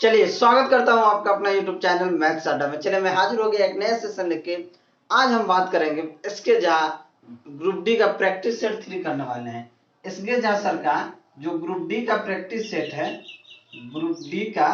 चलिए स्वागत करता हूं आपका अपना YouTube चैनल मैथ्स अड्डा में। चलिए मैं हाजिर हो गया एक नया सेशन लेके। आज हम बात करेंगे इसके जहाँ ग्रुप डी का प्रैक्टिस सेट 3 करने वाले हैं। इसके जहाँ सर का जो ग्रुप डी का प्रैक्टिस सेट है, ग्रुप डी का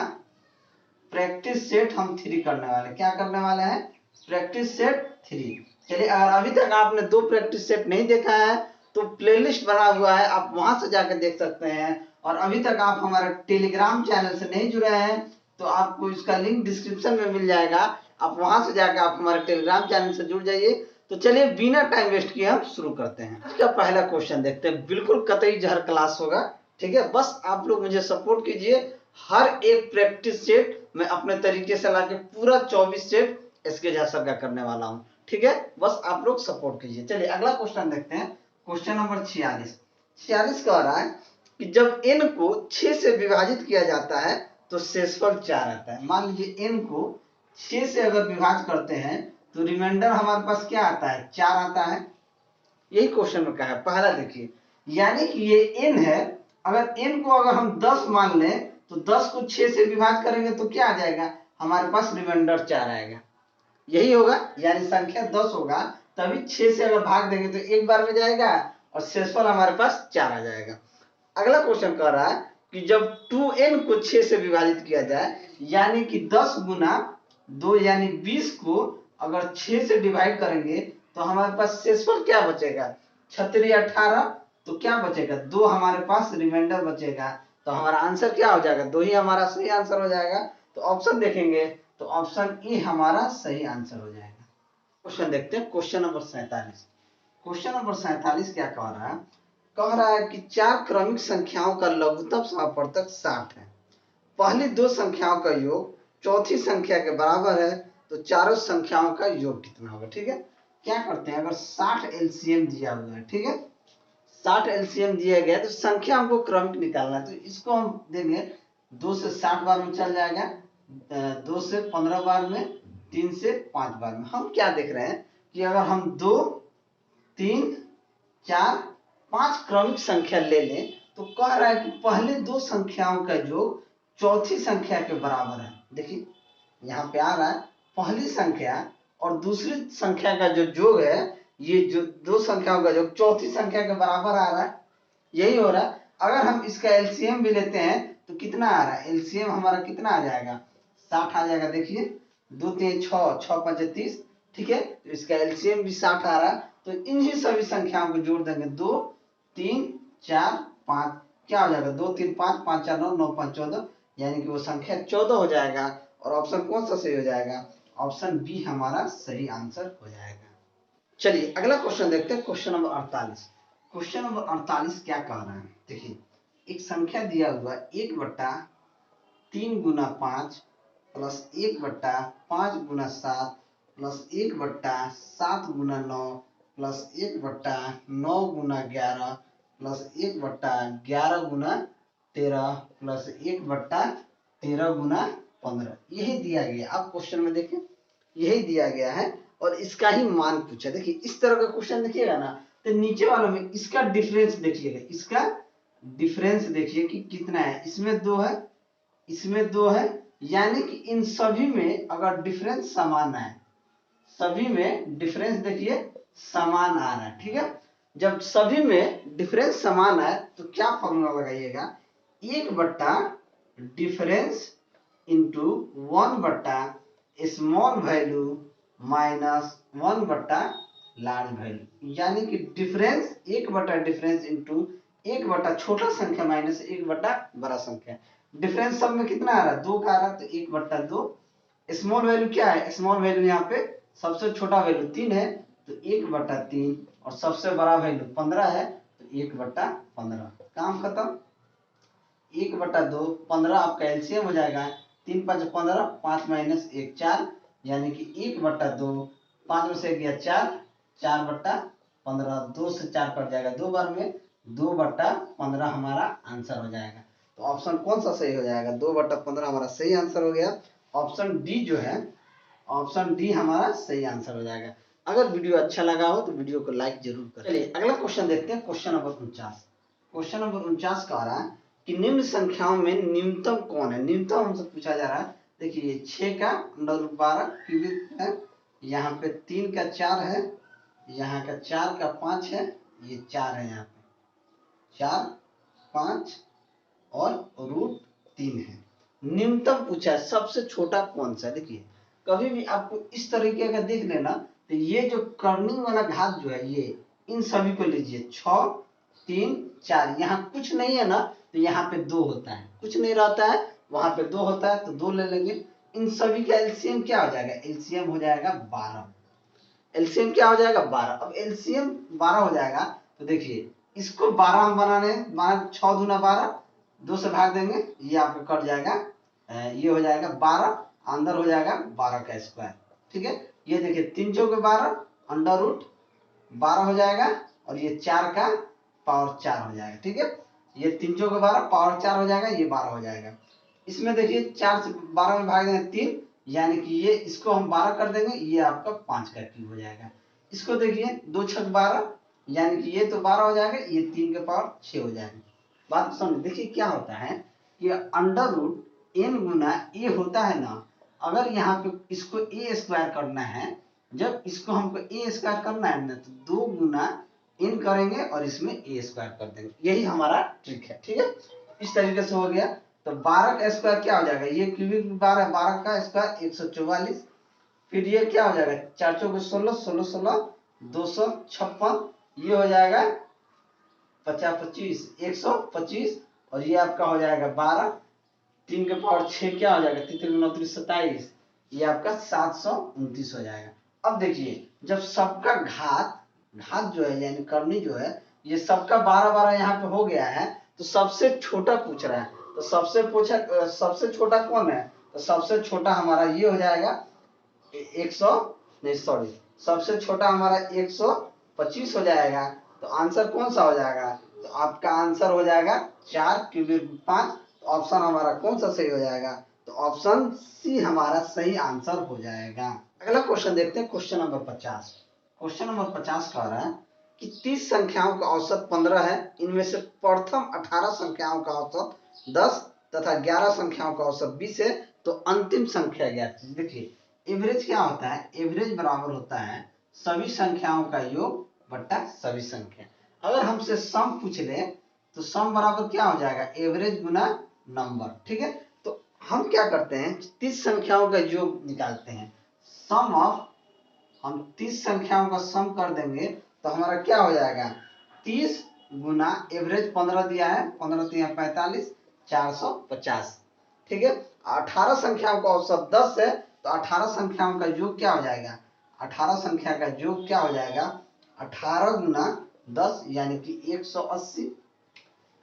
प्रैक्टिस सेट हम 3 करने वाले। क्या करने वाले हैं? Practice set 3। चलिए अगर अभी तक आपने 2 प्रैक्टिस सेट नहीं देखा है तो प्लेलिस्ट बना हुआ है, आप वहां से जाकर देख सकते हैं। और अभी तक आप हमारे टेलीग्राम चैनल से नहीं जुड़े हैं तो आपको इसका लिंक डिस्क्रिप्शन में मिल जाएगा, आप वहां से जाकर आप हमारे टेलीग्राम चैनल से जुड़ जाइए। तो चलिए बिना टाइम वेस्ट किए हम शुरू करते हैं। आज का पहला क्वेश्चन देखते हैं, बिल्कुल कतई जहर क्लास होगा, ठीक है। बस आप लोग मुझे सपोर्ट कीजिए। हर एक प्रैक्टिस सेट मैं अपने तरीके से लाके पूरा 24 सेट इसके जैसा का करने वाला हूँ, ठीक है। बस आप लोग सपोर्ट कीजिए। चलिए अगला क्वेश्चन देखते हैं, क्वेश्चन नंबर 46 कह रहा है कि जब n को 6 से विभाजित किया जाता है तो शेषफल 4 आता है। मान लीजिए n को 6 से अगर विभाजित करते हैं तो रिमाइंडर हमारे पास क्या आता है? 4 आता है। यही क्वेश्चन में कहा है। पहला देखिए, यानी कि ये n है, अगर n को अगर हम 10 मान लें तो 10 को 6 से विभाजित करेंगे तो क्या आ जाएगा? हमारे पास रिमाइंडर 4 आएगा। यही होगा, यानी संख्या 10 होगा तभी 6 से अगर भाग देंगे तो एक बार में जाएगा और शेषफल हमारे पास 4 आ जाएगा। अगला क्वेश्चन कह रहा है कि जब 2n को 6 से विभाजित किया जाए, यानी कि 10 गुना 2 यानी 20 को अगर 6 से डिवाइड करेंगे तो हमारे पास शेषफल क्या बचेगा? 36 18, तो क्या बचेगा? 2 हमारे पास रिमाइंडर बचेगा। तो हमारा आंसर क्या हो जाएगा? 2 ही हमारा सही आंसर हो जाएगा। तो ऑप्शन देखेंगे तो ऑप्शन ए हमारा सही आंसर हो जाएगा। क्वेश्चन देखते हैं, क्वेश्चन नंबर 47। क्वेश्चन नंबर 47 क्या कह रहा है? कह रहा है कि 4 क्रमिक संख्याओं का लघुत्तम समापवर्तक 60 है। पहली 2 संख्याओं का योग चौथी संख्या के बराबर है, तो चारों संख्याओं का योग कितना होगा? ठीक है, क्या करते हैं, अगर 60 एलसीएम दिया हुआ है, ठीक है, 60 एलसीएम दिया गया तो संख्या हमको क्रमिक निकालना है। तो इसको हम देंगे 2 से 60 बार में चल जाएगा, 2 से 15 बार में, 3 से 5 बार में। हम क्या देख रहे हैं कि अगर हम 2 3 4 5 क्रमिक संख्या ले लें तो कह रहा है कि पहले 2 संख्याओं का योग चौथी संख्या के बराबर है। देखिए यहाँ पे आ रहा है पहली संख्या और दूसरी संख्या का जो योग है, ये जो 2 संख्याओं का योग चौथी संख्या के बराबर आ रहा है। यही हो रहा है। अगर हम इसका एलसीएम भी लेते हैं तो कितना आ रहा है? एलसीएम हमारा कितना आ जाएगा? 60 आ जाएगा। देखिए 2 3 6 6 5 30, ठीक है, तो इसका एलसीएम भी 60 आ रहा है। तो इन्हीं सभी संख्याओं को जोड़ देंगे, 2 3 4 5, क्या हो जाएगा? 2 3 5 5 4 9 9 5 14, यानी कि वो संख्या 14 हो जाएगा। और ऑप्शन कौन सा सही हो जाएगा? ऑप्शन बी हमारा सही आंसर हो जाएगा। चलिए अगला क्वेश्चन देखते हैं, क्वेश्चन नंबर 48। क्वेश्चन नंबर 48 क्या कह रहा है? देखिए एक संख्या दिया हुआ 1/3 गुना 5 प्लस 1/5 गुना 7 प्लस 1/7 गुना 9 प्लस 1/9 गुना 11 प्लस 1/11 गुना 13 प्लस 1/13 गुना 15, यही दिया गया। आप क्वेश्चन में देखें यही दिया गया है और इसका ही मान पूछा। देखिए इस तरह का क्वेश्चन देखिएगा ना तो नीचे वालों में इसका डिफरेंस देखिएगा, इसका डिफरेंस देखिए कि कितना है। इसमें 2 है, इसमें 2 है, यानी कि इन सभी में अगर डिफरेंस समान है, सभी में डिफरेंस देखिए समान आ रहा है, ठीक है। जब सभी में डिफरेंस समान है तो क्या फॉर्मूला लगाइएगा? 1 बट्टा डिफरेंस इंटू 1 बट्टा स्मॉल वैल्यू माइनस 1 बट्टा लार्ज वैल्यू, यानी कि डिफरेंस 1 बट्टा डिफरेंस इंटू 1 बट्टा छोटा संख्या माइनस 1 बट्टा बड़ा संख्या। डिफरेंस सब में कितना आ रहा है? 2 का आ रहा है, तो 1 बट्टा 2। स्मॉल वैल्यू क्या है? स्मॉल वैल्यू यहाँ पे सबसे छोटा वैल्यू 3 है, तो 1 बट्टा 3, और सबसे बड़ा वैल्यू 15 है, तो 1 बट्टा 15। काम खत्म। 1 बट्टा 2 15 आपका एलसीएम हो जाएगा, 3 5 15, 5 माइनस 1 4, यानी कि 1 बट्टा 2, 5 में से गया 4, 4 बट्टा 15, 2 से 4 कट जाएगा 2 बार में, 2 बट्टा 15 हमारा आंसर हो जाएगा। तो ऑप्शन कौन सा सही हो जाएगा? 2 बट्टा 15 हमारा सही आंसर हो गया। ऑप्शन डी जो है, ऑप्शन डी हमारा सही आंसर हो जाएगा। अगर वीडियो अच्छा लगा हो तो वीडियो को लाइक जरूर करें। चलिए अगला क्वेश्चन देखते हैं, क्वेश्चन नंबर 49। क्वेश्चन नंबर 49 कह रहा है कि निम्न संख्याओं में न्यूनतम कौन है। न्यूनतम हमसे पूछा जा रहा है। देखिए 6 का √12 क्यूबिक है, यहाँ पे 3 का 4 है, यहाँ का 4 का 5 है, ये 4 है, यहाँ पे 4 5 और √3 है। न्यूनतम पूछा है, सबसे छोटा कौन सा। देखिए कभी भी आपको इस तरीके का देख लेना, तो ये जो कर्निंग वाला घात जो है, ये इन सभी को लीजिए 6 3 4, यहाँ कुछ नहीं है ना, तो यहाँ पे 2 होता है, कुछ नहीं रहता है, वहां पे 2 होता है, तो 2 ले लेंगे। इन सभी का एलसीएम क्या हो जाएगा, एलसीएम हो जाएगा 12। एलसीएम क्या हो जाएगा 12। अब एलसीएम 12 हो जाएगा, तो देखिए इसको 12 हम बनाने 6 दूना 12, 2 से भाग देंगे, ये आपका कट जाएगा, ये हो जाएगा 12, अंदर हो जाएगा 12 का स्क्वायर। ठीक है, ये देखिए 3 चौके 12, √12 हो जाएगा, और ये 4 का पावर 4 हो जाएगा। ठीक है, ये 3 चौके 12, पावर 4 हो जाएगा, ये 12 हो जाएगा। इसमें देखिए 4 से 12 में भाग देंगे 3, यानी कि ये इसको हम 12 कर देंगे, ये आपका 5 का क्यूब हो जाएगा। इसको देखिए 2 छक 12, यानी कि ये तो 12 हो जाएगा, ये 3 के पावर 6 हो जाएगा। बात समझ। देखिए क्या होता है कि √n गुना ए होता है ना, अगर यहाँ पे इसको ए स्क्वायर करना है, जब इसको हमको ए स्क्वायर करना है ना, तो 2 गुना n करेंगे और इसमें ए स्क्वायर कर देंगे, यही हमारा ट्रिक है। ठीक है, इस तरीके से हो गया। तो 12 का स्क्वायर क्या हो जाएगा, ये क्यूबिक 12 है, 12 का स्क्वायर 144, फिर ये क्या हो जाएगा 4 चौके 16, 16 16 256, ये हो जाएगा 50 25 125, और ये आपका हो जाएगा 12, 3 के पावर 6 क्या हो जाएगा 3 29 27, ये आपका 729 हो जाएगा। अब देखिए जब सबका घात जो है, यानी करनी जो है, ये सबका 12 12 यहाँ पे हो गया है, तो सबसे छोटा पूछ रहा है, तो सबसे छोटा कौन है, तो सबसे छोटा हमारा ये हो जाएगा 100 नहीं सॉरी, सबसे छोटा हमारा 125 हो जाएगा। तो आंसर कौन सा हो जाएगा, तो आपका आंसर हो जाएगा 4 क्यूबिक 5। तो ऑप्शन हमारा कौन सा सही हो जाएगा, तो ऑप्शन सी हमारा सही आंसर हो जाएगा। अगला क्वेश्चन देखते हैं, क्वेश्चन नंबर 50। क्वेश्चन नंबर 50 कह रहा है कि 30 संख्याओं का औसत 15 है, इनमें से प्रथम 18 संख्याओं का औसत 10 तथा 11 संख्याओं का औसत 20 है, तो अंतिम संख्या ज्ञात कीजिए। देखिए एवरेज क्या होता है, एवरेज बराबर होता है सभी संख्याओं का योग बट्टा सभी संख्या। अगर हमसे सम पूछ ले, तो सम बराबर क्या हो जाएगा, एवरेज गुना नंबर। ठीक है, तो हम क्या करते हैं 30 संख्याओं का योग निकालते हैं, सम ऑफ, हम 30 संख्याओं का सम कर देंगे, तो हमारा क्या हो जाएगा 30 गुना एवरेज 15 दिया है, 15 3 45 450। ठीक है, 18 संख्याओं का औसत 10 है, तो 18 संख्याओं का योग क्या हो जाएगा, 18 संख्या का योग क्या हो जाएगा 18 गुना 10, यानी कि 180।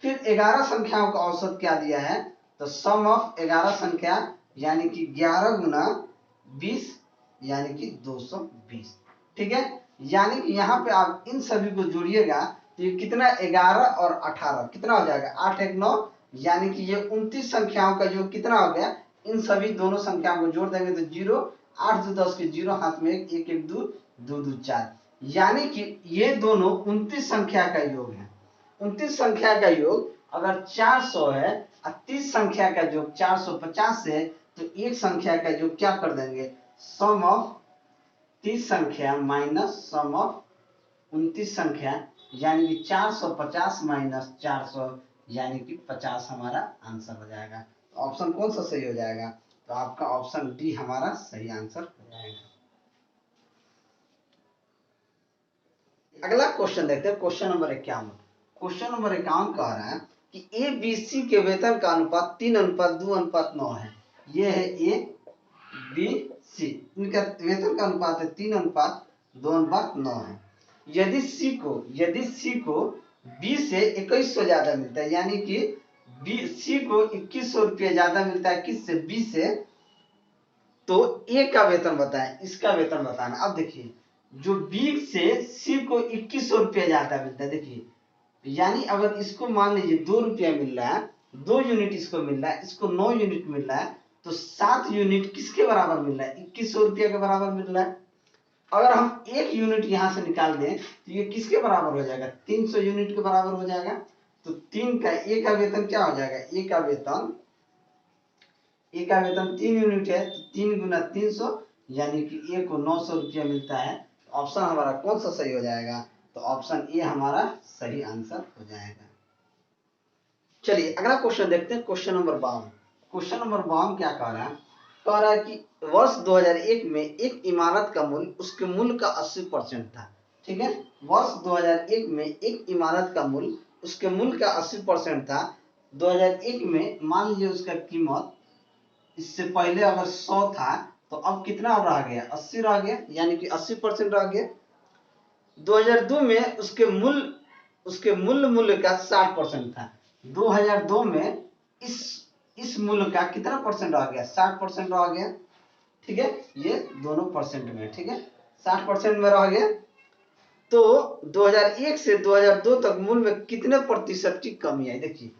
फिर 11 संख्याओं का औसत क्या दिया है, तो सम ऑफ 11 संख्या, यानी कि 11 गुना 20, यानी कि 220। ठीक है, यानी कि यहाँ पे आप इन सभी को जोड़िएगा, तो ये कितना 11 और 18 कितना हो जाएगा 8 1 9, यानी कि ये 29 संख्याओं का जो कितना हो गया। इन सभी दोनों संख्याओं को जोड़ देंगे तो 0 8 2 10 के 0 हाथ में 1 1 1 2 2 2 4, यानी कि ये दोनों 29 संख्या का योग है। 29 संख्या का योग अगर 400 है और 30 संख्या का योग 450 है, तो एक संख्या का योग क्या कर देंगे, सम ऑफ 30 संख्या माइनस सम ऑफ 29 संख्या, यानी कि 450 माइनस 400, यानी कि 50 हमारा आंसर हो जाएगा। तो ऑप्शन कौन सा सही हो जाएगा, तो आपका ऑप्शन डी हमारा सही आंसर हो जाएगा। अगला क्वेश्चन देखते हैं, क्वेश्चन नंबर 51। क्वेश्चन नंबर 51 कह रहा है कि ए बी सी के वेतन का अनुपात 3:2:9 है। ये है ए बी सी, इनका वेतन का अनुपात है 3:2:9 है। यदि सी को बी से 2100 ज्यादा मिलता है, यानी कि सी को 2100 रुपया ज्यादा मिलता है किससे, बी से, तो ए का वेतन बताएं, इसका वेतन बताना। अब देखिए जो बी से सी को 2100 रुपया ज्यादा मिलता है, देखिए यानी अगर इसको मान लीजिए 2 रुपया मिल रहा है, 2 यूनिट इसको मिल रहा है, इसको 9 यूनिट मिल रहा है, तो 7 यूनिट किसके बराबर मिल रहा है, 2100 रुपया के बराबर मिल रहा है। अगर हम 1 यूनिट यहां से निकाल दें, तो ये किसके बराबर हो जाएगा, 300 यूनिट के बराबर हो जाएगा। तो 3 का ए का वेतन क्या हो जाएगा, ए का वेतन 3 यूनिट है, तो 3 गुना 300 यानी कि ए को 900 रुपया मिलता है। तो ऑप्शन हमारा कौन सा सही हो जाएगा, तो ऑप्शन ए हमारा सही आंसर हो जाएगा। चलिए अगला क्वेश्चन देखते हैं, क्वेश्चन नंबर 52। क्वेश्चन नंबर 52 क्या कह रहा है, कह रहा है कि वर्ष 2001 में एक इमारत का मूल्य उसके मूल्य का 80% था। ठीक है, वर्ष 2001 में एक इमारत का मूल्य उसके मूल्य का 80% था। 2001 में मान लीजिए उसका कीमत इससे पहले अगर 100 था, तो अब कितना रह गया, 80 रह गया, यानी कि 80% रह गया। 2002 में उसके मूल्य का 60% था। 2002 में इस मूल्य का कितना परसेंट रह गया, 60% रह गया। ठीक है, ये दोनों परसेंट में, ठीक है, 60% में रह गया। तो 2001 से 2002 तक मूल्य में कितने प्रतिशत की कमी आई, देखिए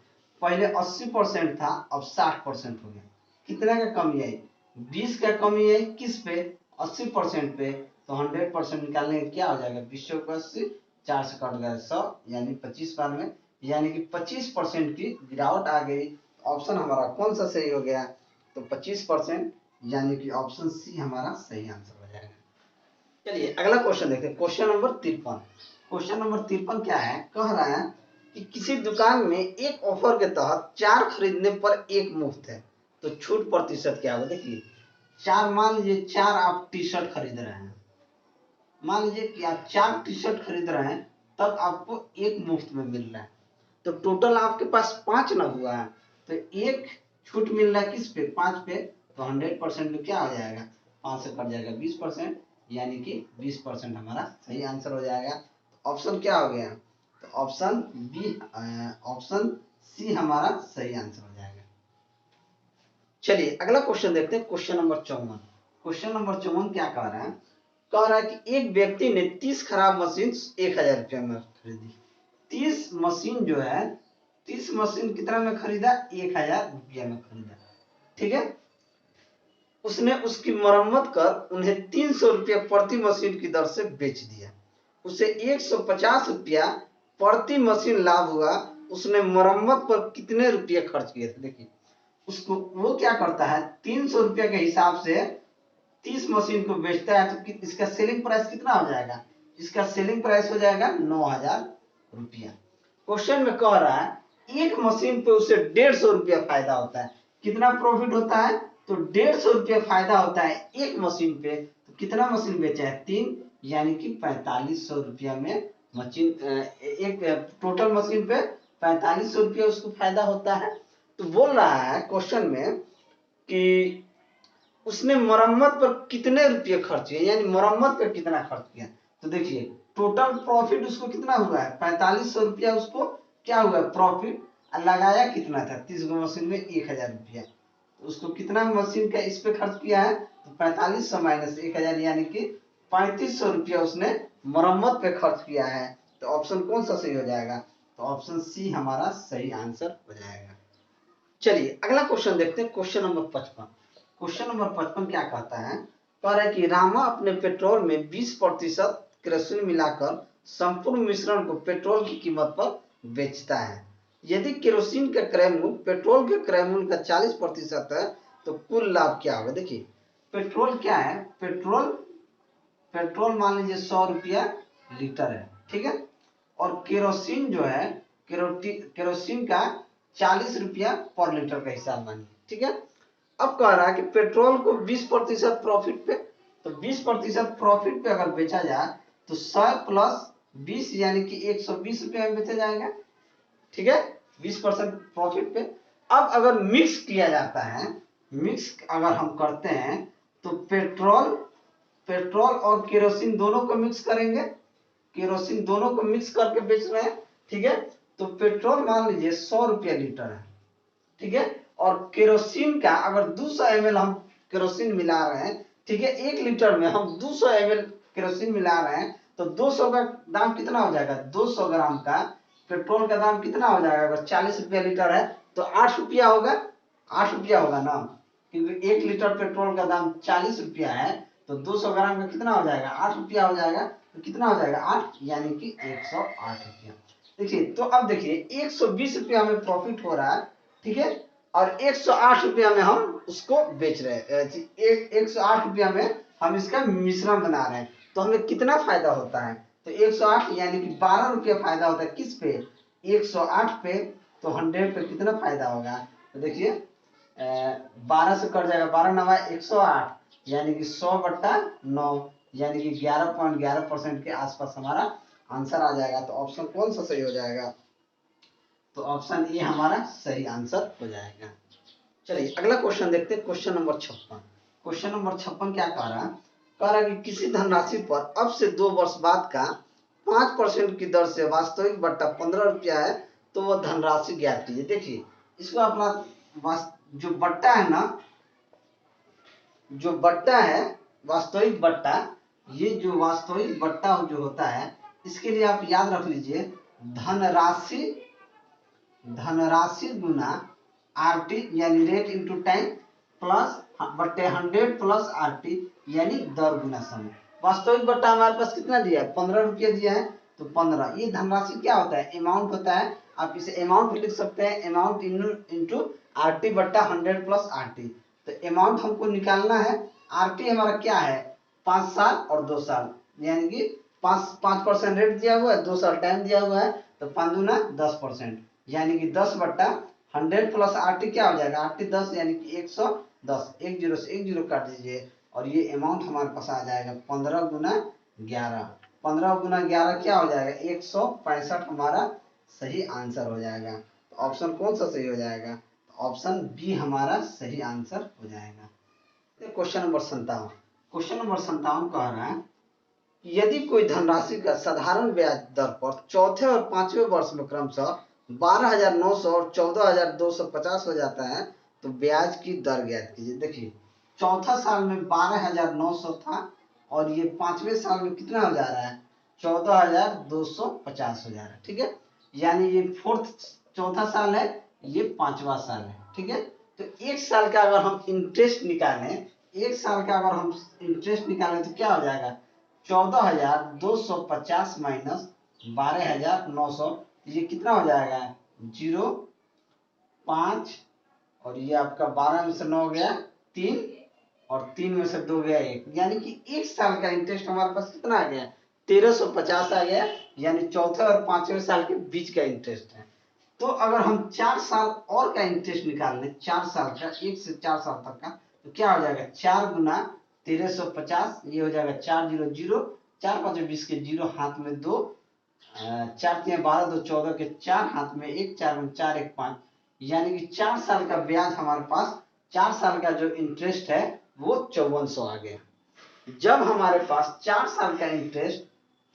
पहले 80% था, अब 60% हो गया। कितना का कमी आई, 20 का कमी आई, किस पे, 80% पे। तो 100% निकालने क्या हो जाएगा, 20 को 80, 4 से कट गया 100, यानी 25 बार में, यानी कि 25% की गिरावट आ गई। ऑप्शन हमारा कौन सा सही हो गया, तो 25%, यानी कि ऑप्शन सी हमारा सही आंसर हो जाएगा। चलिए अगला क्वेश्चन देखते हैं, क्वेश्चन नंबर 53। क्वेश्चन नंबर 53 क्या है, कह रहा है कि किसी दुकान में एक ऑफर के तहत 4 खरीदने पर 1 मुफ्त है, तो छूट प्रतिशत क्या होगा। देखिए 4, मान लीजिए 4 आप टी शर्ट खरीद रहे हैं, मान लीजिए कि आप 4 टी शर्ट खरीद रहे हैं, तब आपको 1 मुफ्त में मिल रहा है, तो टोटल आपके पास 5 ना हुआ है, तो 1 छूट मिल रहा है किस पे, 5 पे। तो 100% में क्या हो जाएगा, 5 से कट जाएगा 20%, यानी कि 20% हमारा सही आंसर हो जाएगा। ऑप्शन क्या हो गया, तो ऑप्शन बी, ऑप्शन सी हमारा सही आंसर हो जाएगा। चलिए अगला क्वेश्चन देखते हैं, क्वेश्चन नंबर 54। क्वेश्चन नंबर 54 क्या कह रहा है, कह रहा है कि एक व्यक्ति ने 30 खराब मशीन 1000 रुपया में खरीदी। 30 मशीन जो है, 30 मशीन कितना में खरीदा, 1000 रुपया में खरीदा। ठीक है, उसने उसकी मरम्मत कर उन्हें 300 रुपया प्रति मशीन की दर से बेच दिया। उसे 150 रुपया प्रति मशीन लाभ हुआ। उसने मरम्मत पर कितने रुपये खर्च किए थे। देखिए उसको वो क्या करता है, 300 रुपया के हिसाब से 30 मशीन को बेचता है, तो इसका सेलिंग प्राइस कितना हो जाएगा, इसका सेलिंग प्राइस हो जाएगा 9000 रुपया। क्वेश्चन में कह रहा है एक मशीन पे उसे 150 रुपया फायदा होता है। कितना प्रॉफिट होता है, तो 150 रुपया फायदा होता है एक मशीन पे। तो कितना मशीन बेचा है, 3, यानी कि 4500 रुपया में मशीन, एक टोटल मशीन पे 4500 रुपया उसको फायदा होता है। तो बोल रहा है क्वेश्चन में कि उसने मरम्मत पर कितने रुपये खर्च किए, यानी मरम्मत पर कितना खर्च किया। तो देखिए टोटल प्रॉफिट उसको कितना हुआ है, 4500 रुपया उसको क्या हुआ प्रॉफिट, लगाया कितना था, 30 मशीन में 1000 रुपया। तो उसको कितना मशीन का इस पे खर्च किया है, तो 4500 माइनस 1000, यानी कि 3500 रुपया उसने मरम्मत पे खर्च किया है। तो ऑप्शन कौन सा सही हो जाएगा, तो ऑप्शन सी हमारा सही आंसर हो जाएगा। चलिए अगला क्वेश्चन देखते हैं, क्वेश्चन नंबर 55। क्वेश्चन नंबर 55 क्या कहता है, कह रहा है कि रामा अपने पेट्रोल में 20% केरोसिन मिलाकर संपूर्ण मिश्रण को पेट्रोल की कीमत पर बेचता है। यदि केरोसिन का क्रय मूल्य पेट्रोल के क्रय मूल्य का 40% है, तो कुल लाभ क्या होगा। देखिए पेट्रोल क्या है, पेट्रोल मान लीजिए 100 रुपया लीटर है, ठीक है, और केरोसिन जो है, केरोसिन का 40 रुपया पर लीटर का हिसाब मानिए। ठीक है, अब कह रहा है कि पेट्रोल को 20% प्रॉफिट पे, तो 20% प्रॉफिट पे अगर बेचा जाए तो 100 प्लस 20 यानी कि 120 रुपया में बेचा जाएगा। ठीक है, 20% प्रॉफिट पे। अब अगर मिक्स किया जाता है, मिक्स अगर हम करते हैं, तो पेट्रोल और केरोसिन दोनों को मिक्स करेंगे, केरोसिन दोनों को मिक्स करके बेच रहे हैं। ठीक है, तो पेट्रोल मान लीजिए 100 रुपया लीटर है, ठीक है, और केरोसिन का अगर 200 ml हम केरोसिन मिला रहे हैं, ठीक है, 1 लीटर में हम 200 ml केरोसिन मिला रहे हैं, तो 200 का दाम कितना हो जाएगा, 200 ग्राम का पेट्रोल का दाम कितना हो जाएगा, अगर 40 रुपया लीटर है तो 8 रुपया होगा, 8 रुपया होगा ना, क्योंकि 1 लीटर पेट्रोल का दाम 40 रुपया है, तो 200 ग्राम का कितना हो जाएगा, 8 रुपया हो जाएगा। तो कितना हो जाएगा 8, यानी कि 108 रुपया। देखिए तो अब देखिए 120 रुपया हमें प्रॉफिट हो रहा है, ठीक है, और 108 रुपया में हम उसको बेच रहे हैं, 108 रुपया में हम इसका मिश्रण बना रहे हैं, तो हमें कितना फायदा होता है, तो 108 यानी कि 12 रुपया फायदा होता है किस पे, 108 पे, तो 100 पे कितना फायदा होगा, तो देखिए 12 से कट जाएगा, 12 नवा 108 यानी कि 100/9 यानी कि 11.11% के आसपास हमारा आंसर आ जाएगा। तो ऑप्शन कौन सा सही हो जाएगा, तो ऑप्शन ए हमारा सही आंसर हो जाएगा। चलिए अगला क्वेश्चन देखते हैं, क्वेश्चन नंबर 56। क्वेश्चन नंबर 56 क्या कह रहा है, कह रहा है कि किसी धनराशि पर अब से 2 वर्ष बाद का 5% की दर से वास्तविक बट्टा 15 रुपया है, तो वह धनराशि ज्ञात कीजिए। देखिए इसको अपना जो बट्टा है ना, जो बट्टा है वास्तविक बट्टा, ये जो वास्तविक बट्टा जो होता है, इसके लिए आप याद रख लीजिए धनराशि, धनराशि गुना आरटी यानी रेट इंटू टाइम प्लस बट्टे 100 प्लस आरटी यानी दर गुना समय। वास्तविक बट्टा हमारे पास कितना दिया है, 15 रुपया दिया है, तो 15, ये धनराशि क्या होता है, अमाउंट होता है, आप इसे अमाउंट लिख सकते हैं, अमाउंट इंटू आरटी बट्टा 100 प्लस आरटी। तो अमाउंट हमको निकालना है, आरटी हमारा क्या है 5 साल और 2 साल, यानी कि 5% रेट दिया हुआ है, 2 साल टाइम दिया हुआ है, तो 5 दूना 10%, यानी कि 10/100 प्लस आरटी क्या हो जाएगा, आरटी 10 यानी कि 110, 10 से 10 काट दीजिए, और ये अमाउंट हमारे पास आ जाएगा 15 गुना 11, 15 गुना 11 क्या हो जाएगा 165 हमारा सही आंसर हो जाएगा। तो ऑप्शन कौन सा सही हो जाएगा, ऑप्शन बी हमारा सही आंसर हो जाएगा। क्वेश्चन नंबर 57, क्वेश्चन नंबर 57 कह रहा है यदि कोई धनराशि का साधारण ब्याज दर पर चौथे और पांचवें वर्ष में क्रमशः 12,900 और 14,250 हो जाता है, तो ब्याज की दर ज्ञात कीजिए। देखिए चौथा साल में 12,900 था, और ये पांचवें साल में कितना हो जा रहा है 14,250 हो जा रहा है, ठीक है, यानी ये चौथा साल है, ये पांचवा साल है, ठीक है। तो एक साल का अगर हम इंटरेस्ट निकालें, एक साल का अगर हम इंटरेस्ट निकालें तो क्या हो जाएगा 14,250 माइनस 12,900, ये कितना हो जाएगा 0.5, और ये आपका 12 में से 9 गया 3, और 3 में से 2 गया 1, यानी कि एक साल का इंटरेस्ट हमारे पास कितना आ गया 1350 आ गया, यानी चौथे और पांचवें साल के बीच का इंटरेस्ट है। तो अगर हम 4 साल और का इंटरेस्ट निकाल लें, 4 साल का, 1 से 4 साल तक का, तो क्या हो जाएगा 4 गुना 1350, ये हो जाएगा 4 0 0, 4 5 20 के 0, हाथ में 2, 4 3 12 2 14 के 4, हाथ में 1, 4 में 4 1 5, यानी कि 4 साल का ब्याज हमारे पास, 4 साल का जो इंटरेस्ट है वो 5400 आ गया। जब हमारे पास 4 साल का इंटरेस्ट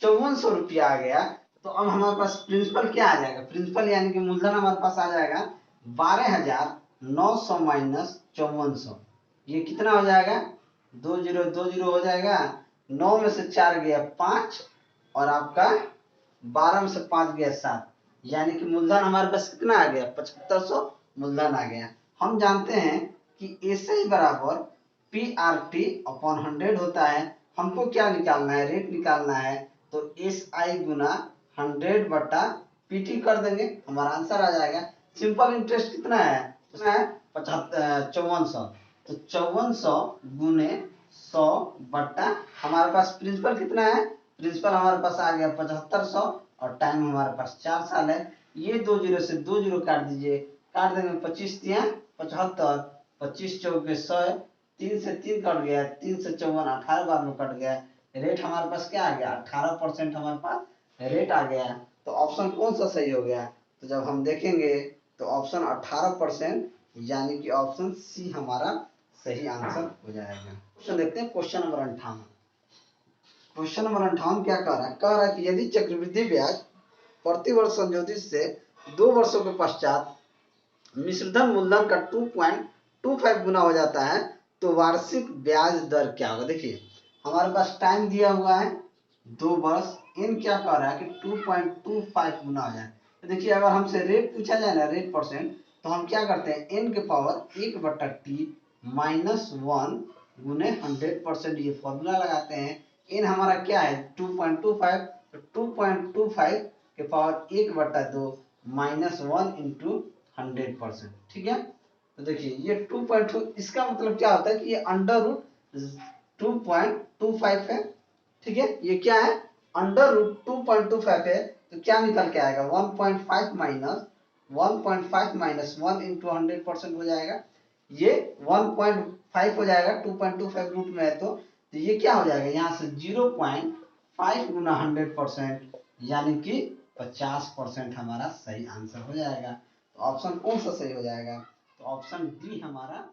5400 रुपया आ गया, तो अब हमारे पास प्रिंसिपल क्या आ जाएगा, प्रिंसिपल यानी कि मूलधन हमारे पास आ जाएगा 12,900 माइनस 5400, ये कितना हो जाएगा 2 0 2 0 हो जाएगा, 9 में से 4 गया 5, और आपका 12 में से 5 गया 7, यानी कि मूलधन हमारे पास कितना आ गया 7500 मूलधन आ गया। हम जानते हैं कि एसआई बराबर पी आर टी अपॉन 100 होता है, हमको क्या निकालना है रेट निकालना है, तो एस आई गुना 100 बटा पीटी कर देंगे, हमारा आंसर आ जाएगा। सिंपल इंटरेस्ट कितना है 5400, तो 5400 गुने 100 बटा हमारे पास प्रिंसिपल कितना है, प्रिंसिपल हमारे पास आ गया 7500, और टाइम हमारे पास 4 साल है। ये 2 0 से 2 0 काट दीजिए, काट देंगे 25 तिया 75, 25 चौके 100, 3 से 3 कट गया, 3 से 54 18 बार में कट गया, रेट हमारे पास क्या आ गया 18% हमारे पास रेट आ गया। तो ऑप्शन कौन सा सही हो गया, तो जब हम देखेंगे तो ऑप्शन 18% यानी कि ऑप्शन सी हमारा सही आंसर हो जाएगा। क्वेश्चन देखते हैं क्वेश्चन नंबर 58, क्वेश्चन नंबर 58 क्या कह रहा है, कह रहा है कि यदि चक्रवृद्धि ब्याज प्रति वर्ष संशोधित से 2 वर्षों के पश्चात मिश्रधन मूलधन का 2.25 गुना हो जाता है, तो वार्षिक ब्याज दर क्या होगा। देखिए हमारे पास टाइम दिया हुआ है 2 वर्ष, इन क्या कह रहा है कि 2.25 गुना हो जाए। तो देखिए अगर हमसे रेट पूछा जाए ना, रेट परसेंट, तो हम क्या करते हैं n के पावर 1/t माइनस 1 गुने 100%, ये फॉर्मूला लगाते हैं। n हमारा क्या है 2.25, तो 2.25 के पावर 1/2 -1 इंटू 100%। ठीक है, तो देखिए ये 2.2, इसका मतलब क्या होता है कि ये अंडर रूट 2.25 है। ठीक है, ये क्या है, अंडर रूट 2.25 है, तो क्या निकल के आएगा 1.5 माइनस 1 इंटू 100% हो जाएगा। ये 1.5 हो जाएगा, 2.25 रूट में है तो ये क्या हो जाएगा, यहाँ से 0.5 गुना 100%, यानी कि 50% हमारा सही आंसर हो जाएगा। तो ऑप्शन कौन सा सही हो जाएगा, तो ऑप्शन डी हमारा